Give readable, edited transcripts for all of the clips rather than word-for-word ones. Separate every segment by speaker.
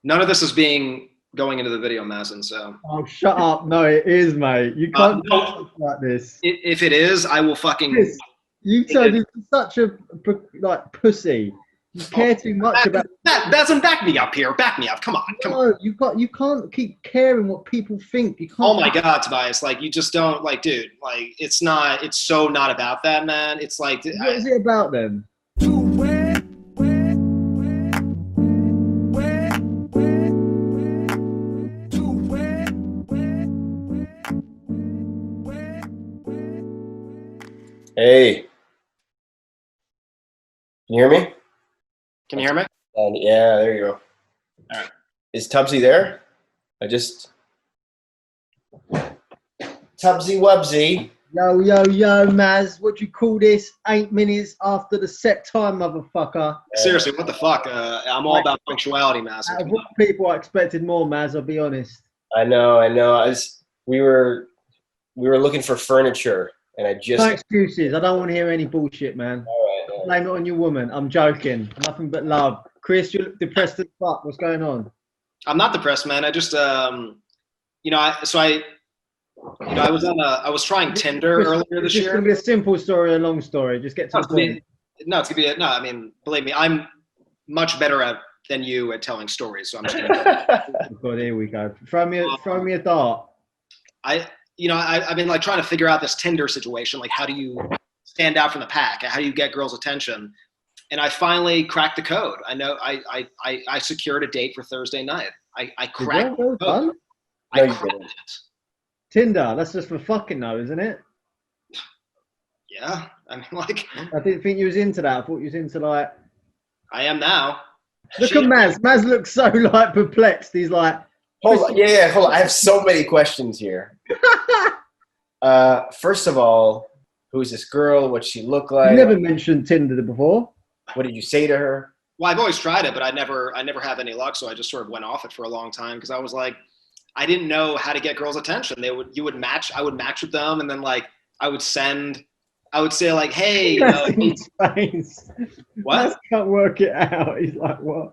Speaker 1: None of this is being going into the video, Mazen. So
Speaker 2: Oh, shut up. No, it is, mate. You can't do
Speaker 1: no,
Speaker 2: stuff like this.
Speaker 1: if it is, I will fucking.
Speaker 2: Chris, you turned into such a like pussy. You care too much about.
Speaker 1: Mazen, back me up here. Back me up. Come on, come on.
Speaker 2: No, you can't keep caring what people think. You can't.
Speaker 1: Oh my God, Tobias! Like you just don't like, dude. Like it's not. It's so not about that, man. It's like.
Speaker 2: What is it about then?
Speaker 3: Hey, can you hear me?
Speaker 1: Can you hear me?
Speaker 3: Yeah, there you go.
Speaker 1: All right.
Speaker 3: Is Tubbsy there? Tubbsy Wubsy.
Speaker 2: Yo, Maz. What do you call this? 8 minutes after the set time, motherfucker.
Speaker 1: Seriously, what the fuck? I'm all about punctuality, Mazen.
Speaker 2: Out of all people, I expected more, Maz. I'll be honest.
Speaker 3: I know. We were looking for furniture, and I just.
Speaker 2: No excuses. I don't want to hear any bullshit, man.
Speaker 3: All right.
Speaker 2: Blame it on your woman. I'm joking. Nothing but love. Chris, you look depressed as fuck. What's going on?
Speaker 1: I'm not depressed, man. I just, I was trying Tinder
Speaker 2: Chris,
Speaker 1: earlier this
Speaker 2: It's
Speaker 1: year.
Speaker 2: gonna be a simple story, a long story. Just get to the point.
Speaker 1: No, it's gonna be no. I mean, believe me, I'm much better than you at telling stories. So I'm just gonna.
Speaker 2: Oh God, here we go. Throw me a dart.
Speaker 1: I've been like trying to figure out this Tinder situation. Like, how do you stand out from the pack? How do you get girls' attention? And I finally cracked the code. I know I secured a date for Thursday night. I cracked the code. I cracked it.
Speaker 2: Tinder, that's just for fucking though, isn't it?
Speaker 1: Yeah. I mean, like.
Speaker 2: I didn't think you was into that. I thought you was into like.
Speaker 1: I am now.
Speaker 2: Look at Maz. Maz looks so like perplexed. He's like.
Speaker 3: Hold on. Yeah, hold on. I have so many questions here. First of all, who's this girl? What's she look like?
Speaker 2: You never mentioned Tinder before.
Speaker 3: What did you say to her?
Speaker 1: Well, I've always tried it, but I never have any luck. So I just sort of went off it for a long time because I was like, I didn't know how to get girls' attention. I would match with them, and then like I would say like, hey, what?
Speaker 2: I can't work it out. He's like, what?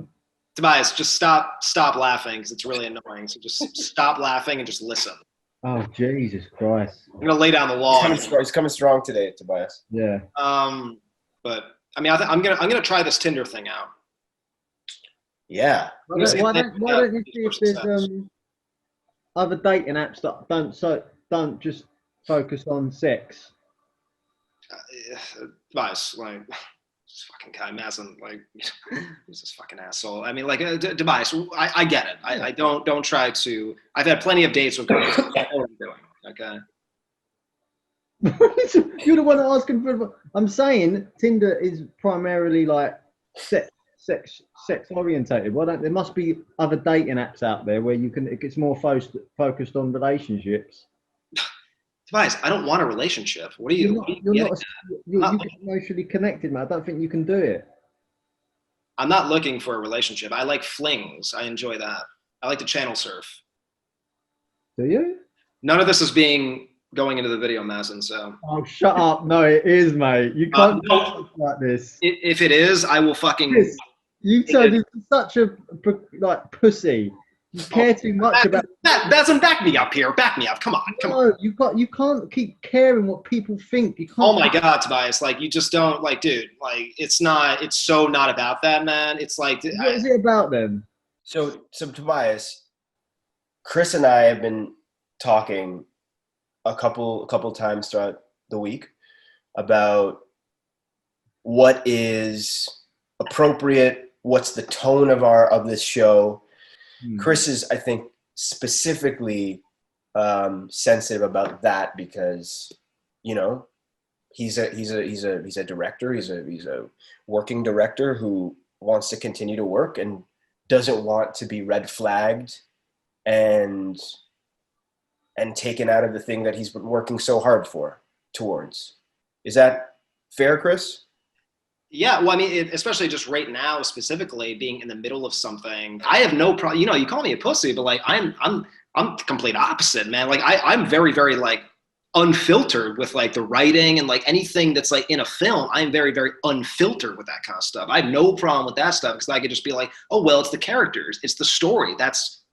Speaker 1: Tobias, just stop laughing because it's really annoying. So just stop laughing and just listen.
Speaker 2: Oh Jesus Christ!
Speaker 1: I'm gonna lay down the law.
Speaker 3: He's coming strong today, Tobias.
Speaker 2: Yeah.
Speaker 1: But I mean, I'm gonna try this Tinder thing out.
Speaker 3: Yeah.
Speaker 2: Why don't you see if there's other dating apps that don't just focus on sex?
Speaker 1: Tobias, like, this fucking guy, Mazen, like, he's this fucking asshole. I mean, like, Tobias, I get it. I don't try to. I've had plenty of dates with girls. I know what I'm doing. Okay.
Speaker 2: You're the one asking for. I'm saying Tinder is primarily like sex orientated. Why don't there must be other dating apps out there where you can? It's more focused on relationships.
Speaker 1: Tobias, I don't want a relationship. What are you?
Speaker 2: You're just emotionally connected, man. I don't think you can do it.
Speaker 1: I'm not looking for a relationship. I like flings. I enjoy that. I like to channel surf.
Speaker 2: Do you?
Speaker 1: None of this is being going into the video, Mazen. So.
Speaker 2: Oh, shut up! No, it is, mate. You can't do stuff like this.
Speaker 1: If it is, I will fucking.
Speaker 2: Chris, you turned into such a like pussy. You care too much about.
Speaker 1: Mazen, back me up here. Back me up. Come on. Come on.
Speaker 2: You can't keep caring what people think. You can't.
Speaker 1: Oh my God, Tobias! Like you just don't like, dude. Like it's not. It's so not about that, man. It's like.
Speaker 2: What is it about then?
Speaker 3: So Tobias, Chris and I have been talking a couple times throughout the week about what is appropriate, what's the tone of this show. Chris is, I think, specifically sensitive about that because, you know, he's a director, he's a working director who wants to continue to work and doesn't want to be red flagged and taken out of the thing that he's been working so hard towards. Is that fair, Chris?
Speaker 1: Yeah, well, I mean, especially just right now, specifically being in the middle of something, I have no problem. You know, you call me a pussy, but like I'm the complete opposite, man. Like I'm very, very like unfiltered with like the writing and like anything that's like in a film. I'm very, very unfiltered with that kind of stuff. I have no problem with that stuff because I could just be like, oh, well, it's the characters. It's the story.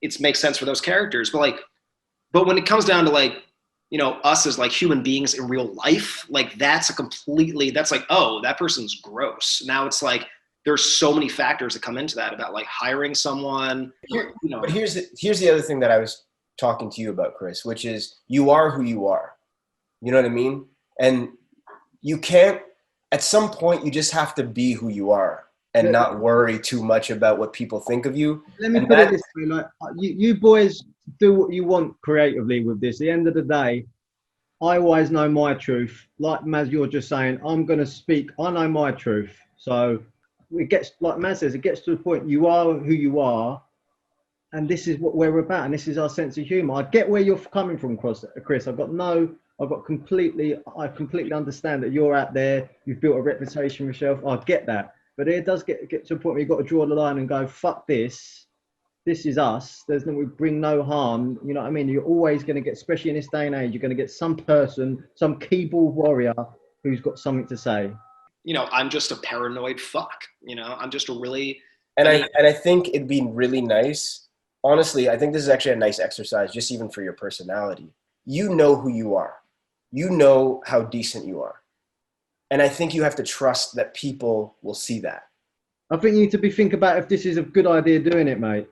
Speaker 1: It makes sense for those characters. But when it comes down to like, you know, us as like human beings in real life, like that's like, oh, that person's gross. Now it's like, there's so many factors that come into that about like hiring someone, you know.
Speaker 3: But here's the other thing that I was talking to you about, Chris, which is you are who you are. You know what I mean? And you can't, at some point, you just have to be who you are and not worry too much about what people think of you.
Speaker 2: Let me put it this way, like you boys do what you want creatively with this. At the end of the day, I always know my truth. Like Maz, you're just saying, I'm going to speak. I know my truth. So it gets, like Maz says, it gets to the point you are who you are. And this is what we're about. And this is our sense of humor. I get where you're coming from, Chris. I completely understand that you're out there. You've built a reputation for yourself. I get that. But it does get to a point where you've got to draw the line and go, fuck this. This is us. We bring no harm. You know what I mean? You're always going to get, especially in this day and age, you're going to get some person, some keyboard warrior who's got something to say.
Speaker 1: You know, I'm just a paranoid fuck. You know, I'm just a really.
Speaker 3: And I think it'd be really nice. Honestly, I think this is actually a nice exercise, just even for your personality. You know who you are. You know how decent you are. And I think you have to trust that people will see that.
Speaker 2: I think you need to think about if this is a good idea doing it, mate.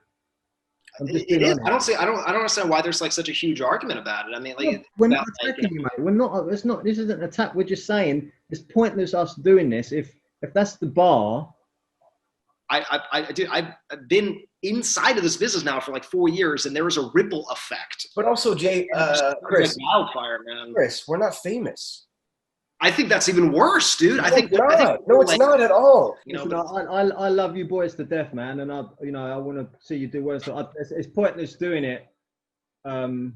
Speaker 1: It is. I don't understand why there's like such a huge argument about it. I mean, like,
Speaker 2: we're not attacking you, mate. We're not. It's not. This isn't an attack. We're just saying it's pointless us doing this. If that's the bar.
Speaker 1: I've been inside of this business now for like 4 years, and there was a ripple effect.
Speaker 3: But also, Jay, Chris,
Speaker 1: like wildfire, man.
Speaker 3: Chris, we're not famous.
Speaker 1: I think that's even worse, dude.
Speaker 3: No, it's not at all.
Speaker 2: You know, I love you boys to death, man, and I want to see you do well. So it's pointless doing it. Do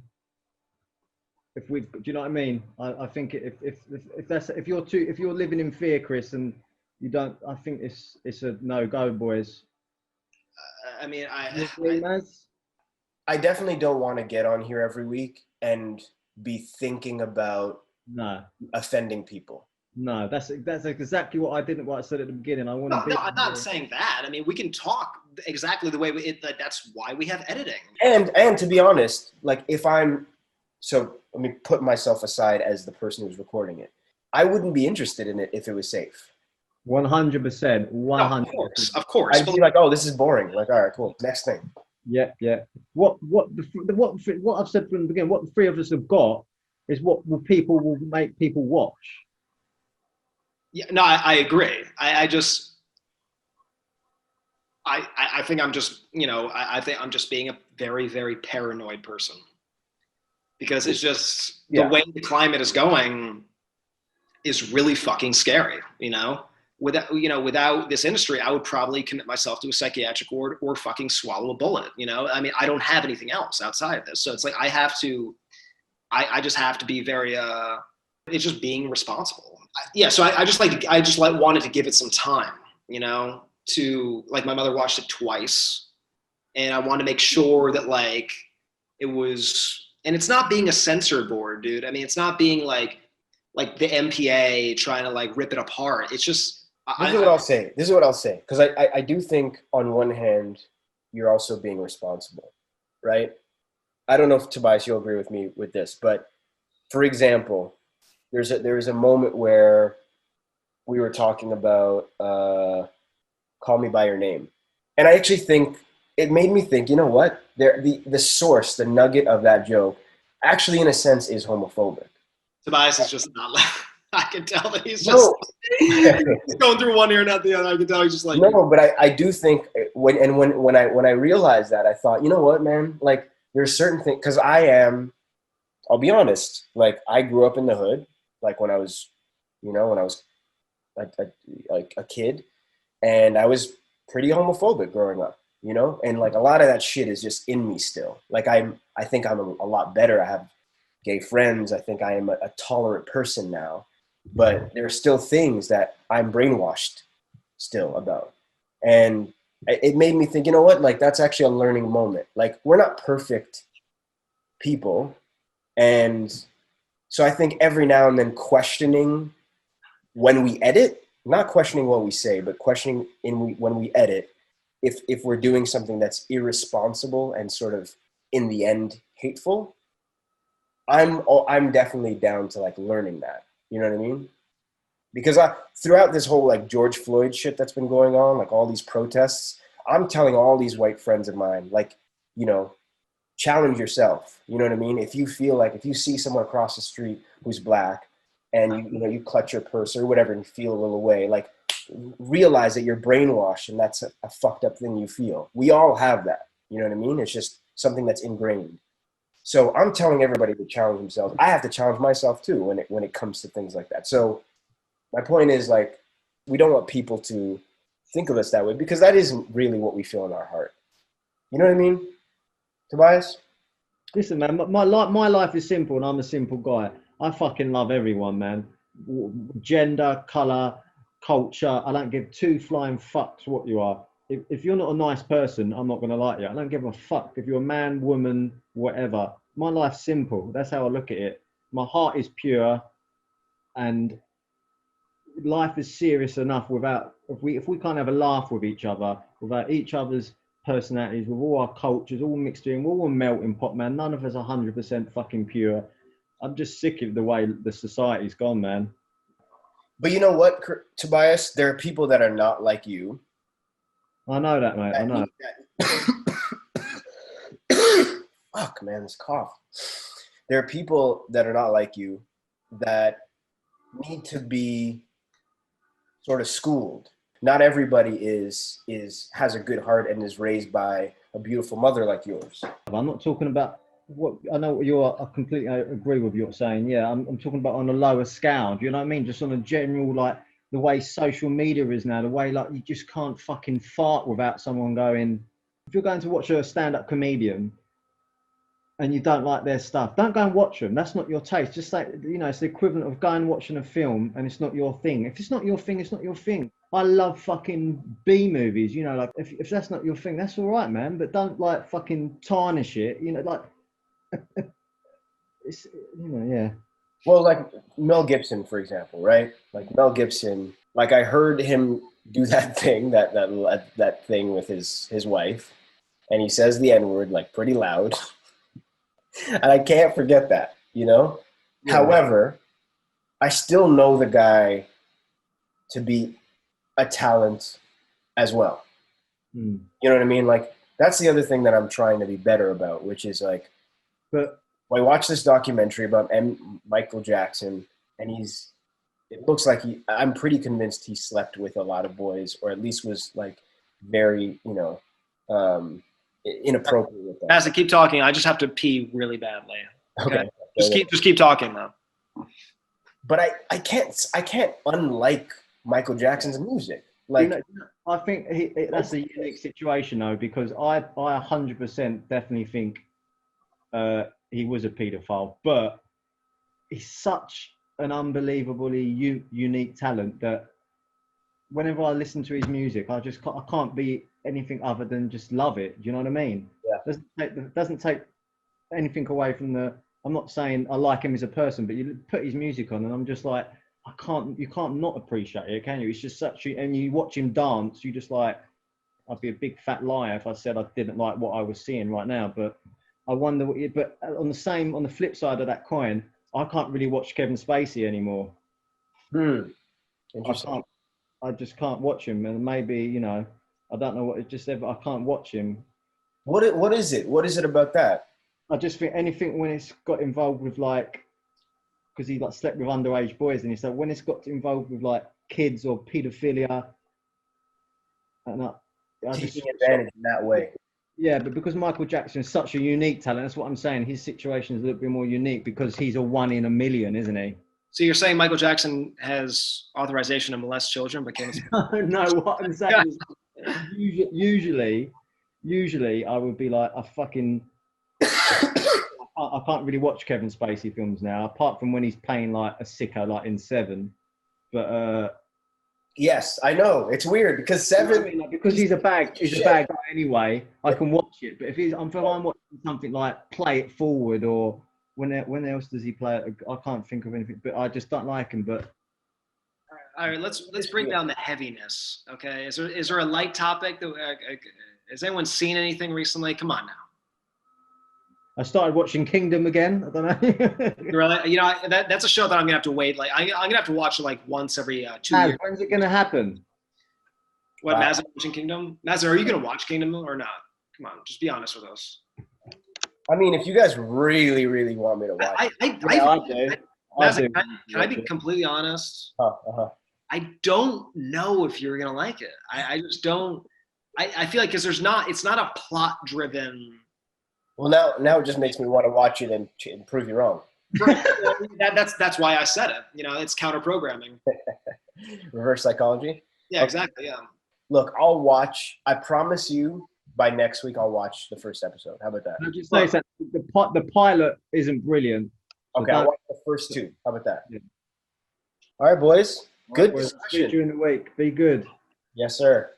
Speaker 2: you know what I mean? I think if you're living in fear, Chris, and you don't, I think it's a no go, boys.
Speaker 1: I mean,
Speaker 3: I definitely don't want to get on here every week and be thinking about offending people.
Speaker 2: No, that's exactly what I said at the beginning. I'm
Speaker 3: not
Speaker 1: saying that. I mean, we can talk exactly the way that's why we have editing.
Speaker 3: And to be honest, like so let me put myself aside as the person who's recording it. I wouldn't be interested in it if it was safe.
Speaker 2: 100%. 100%.
Speaker 1: Of course.
Speaker 3: I'd be like, oh, this is boring. Like, all right, cool. Next thing.
Speaker 2: Yeah. What I've said from the beginning, what the three of us have got is what will make people watch.
Speaker 1: Yeah, no, I agree. I think I'm just, I think I'm just being a very, very paranoid person because it's just the way the climate is going is really fucking scary, Without this industry, I would probably commit myself to a psychiatric ward or fucking swallow a bullet. I mean, I don't have anything else outside of this. So it's like, I just have to be very, it's just being responsible. So I just wanted to give it some time, to, like, my mother watched it twice and I wanted to make sure that like it was, and it's not being a censor board, dude. I mean, it's not being like the MPA trying to like rip it apart. It's just,
Speaker 3: This is what I'll say. Because I do think on one hand, you're also being responsible, right? I don't know if Tobias, you'll agree with me with this, but for example, there was a moment where we were talking about Call Me By Your Name. And I actually think, it made me think, you know what? The source, the nugget of that joke, actually in a sense is homophobic.
Speaker 1: Tobias is just not I can tell that he's just he's going through one ear and out the other. I can tell he's just like,
Speaker 3: no, but I do think when I realized that, I thought, you know what, man, like there's certain things, because I'll be honest, like I grew up in the hood, like when I was like a kid, and I was pretty homophobic growing up, and like a lot of that shit is just in me still. Like I think I'm a lot better. I have gay friends. I think I am a tolerant person now. But there are still things that I'm brainwashed still about. And it made me think, you know what, like that's actually a learning moment. Like we're not perfect people. And So I think every now and then questioning when we edit, not questioning what we say, but questioning when we edit, if we're doing something that's irresponsible and sort of in the end hateful, I'm definitely down to like learning that. You know what I mean? Because throughout this whole like George Floyd shit that's been going on, like all these protests, I'm telling all these white friends of mine, like, you know, challenge yourself. You know what I mean? If you see someone across the street who's black and you clutch your purse or whatever and feel a little way, like realize that you're brainwashed and that's a fucked up thing you feel. We all have that. You know what I mean? It's just something that's ingrained. So I'm telling everybody to challenge themselves. I have to challenge myself too when it comes to things like that. So my point is, like, we don't want people to think of us that way because that isn't really what we feel in our heart. You know what I mean, Tobias?
Speaker 2: Listen, man, my life is simple, and I'm a simple guy. I fucking love everyone, man. Gender, color, culture. I don't give two flying fucks what you are. If you're not a nice person, I'm not gonna like you. I don't give a fuck if you're a man, woman, whatever. My life's simple. That's how I look at it. My heart is pure, and life is serious enough without if we can't have a laugh with each other, without each other's personalities, with all our cultures all mixed in, we're all a melting pot, man. None of us are 100% fucking pure. I'm just sick of the way the society's gone, man.
Speaker 3: But you know what, Tobias? There are people that are not like you.
Speaker 2: I know that, mate. I know.
Speaker 3: Fuck, man, this cough. There are people that are not like you that need to be sort of schooled. Not everybody has a good heart and is raised by a beautiful mother like yours.
Speaker 2: I'm not talking about what I know. I completely agree with what you're saying. Yeah, I'm talking about on a lower scale. Do you know what I mean? Just on a general, like the way social media is now. The way like you just can't fucking fart without someone going. If you're going to watch a stand-up comedian and you don't like their stuff, don't go and watch them. That's not your taste. Just like, it's the equivalent of going and watching a film and it's not your thing. If it's not your thing, it's not your thing. I love fucking B movies, like if that's not your thing, that's all right, man. But don't like fucking tarnish it, like it's, yeah.
Speaker 3: Well, like Mel Gibson, for example, right? Like Mel Gibson, like I heard him do that thing, that thing with his wife, and he says the N-word like pretty loud. And I can't forget that, Yeah. However, I still know the guy to be a talent as well. You know what I mean? Like, that's the other thing that I'm trying to be better about, which is like,
Speaker 2: but
Speaker 3: I watched this documentary about Michael Jackson, and it looks like I'm pretty convinced he slept with a lot of boys, or at least was like very, inappropriate with them.
Speaker 1: As I keep talking, I just have to pee really badly.
Speaker 3: Okay.
Speaker 1: Just keep talking though.
Speaker 3: But I can't unlike Michael Jackson's music. Like,
Speaker 2: I think that's a unique situation though, because I 100% definitely think he was a paedophile, but he's such an unbelievably unique talent that whenever I listen to his music, I can't be anything other than just love it. Do you know what I mean?
Speaker 3: Yeah.
Speaker 2: Doesn't take anything away from I'm not saying I like him as a person, but you put his music on and I'm just like, you can't not appreciate it, can you? It's just and you watch him dance, you just like, I'd be a big fat liar if I said I didn't like what I was seeing right now. But I wonder, but on the flip side of that coin, I can't really watch Kevin Spacey anymore.
Speaker 3: Interesting.
Speaker 2: I just can't watch him, and maybe I don't know what it just said, but I can't watch him.
Speaker 3: What is it? What is it about that?
Speaker 2: I just think anything when it's got involved with like, because he like slept with underage boys, and he said when it's got involved with like kids or paedophilia, and I
Speaker 3: taking advantage in that way.
Speaker 2: Yeah, but because Michael Jackson is such a unique talent, that's what I'm saying. His situation is a little bit more unique because he's a 1 in a million, isn't he?
Speaker 1: So you're saying Michael Jackson has authorization to molest children, but can't?
Speaker 2: No, what I'm saying is usually I would be like, I can't really watch Kevin Spacey films now, apart from when he's playing like a sicko, like in Seven. But
Speaker 3: yes, I know it's weird because Seven,
Speaker 2: because he's a bad guy anyway. I can watch it, but if I'm watching something like Play It Forward or when else does he play? I can't think of anything, but I just don't like him. But
Speaker 1: All right, let's bring down the heaviness. Okay, is there a light topic that has anyone seen anything recently? Come on now.
Speaker 2: I started watching Kingdom again. I don't know.
Speaker 1: Really, that's a show that I'm gonna have to wait. Like I'm gonna have to watch it like once every 2
Speaker 2: Maz,
Speaker 1: years.
Speaker 2: when's it going to happen?
Speaker 1: What, Mazen watching Kingdom? Mazen, are you gonna watch Kingdom or not? Come on, just be honest with us.
Speaker 3: I mean, if you guys really, really want me to watch,
Speaker 1: I
Speaker 2: do.
Speaker 1: Mazen, can I be completely honest?
Speaker 3: uh-huh.
Speaker 1: I don't know if you're gonna like it. I just don't. I feel like because it's not a plot driven.
Speaker 3: Well, now it just makes me want to watch it and prove you wrong.
Speaker 1: That's why I said it. It's counter programming.
Speaker 3: Reverse psychology.
Speaker 1: Yeah, exactly. Yeah.
Speaker 3: Look, I'll watch. I promise you, by next week, I'll watch the first episode. How about that?
Speaker 2: I'll just say that the pilot isn't brilliant. So
Speaker 3: Okay, I'll watch the first 2. How about that?
Speaker 2: Yeah.
Speaker 3: All right, boys. Good
Speaker 2: We'll see you
Speaker 3: discussion.
Speaker 2: during the week. Be good.
Speaker 3: Yes, sir.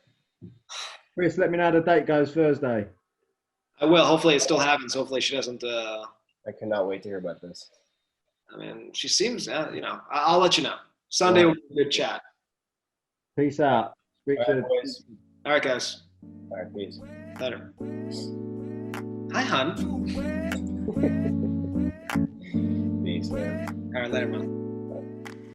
Speaker 2: Chris, let me know how the date goes Thursday.
Speaker 1: I will. Hopefully, it still happens. Hopefully, she doesn't.
Speaker 3: I cannot wait to hear about this.
Speaker 1: I mean, she seems. I'll let you know. Sunday will be a good chat.
Speaker 2: Peace out. Speak
Speaker 3: All
Speaker 2: to
Speaker 3: right, boys.
Speaker 1: All right, guys.
Speaker 3: All right, peace.
Speaker 1: Later. Hi, hon.
Speaker 3: Peace, man.
Speaker 1: All right, later, man.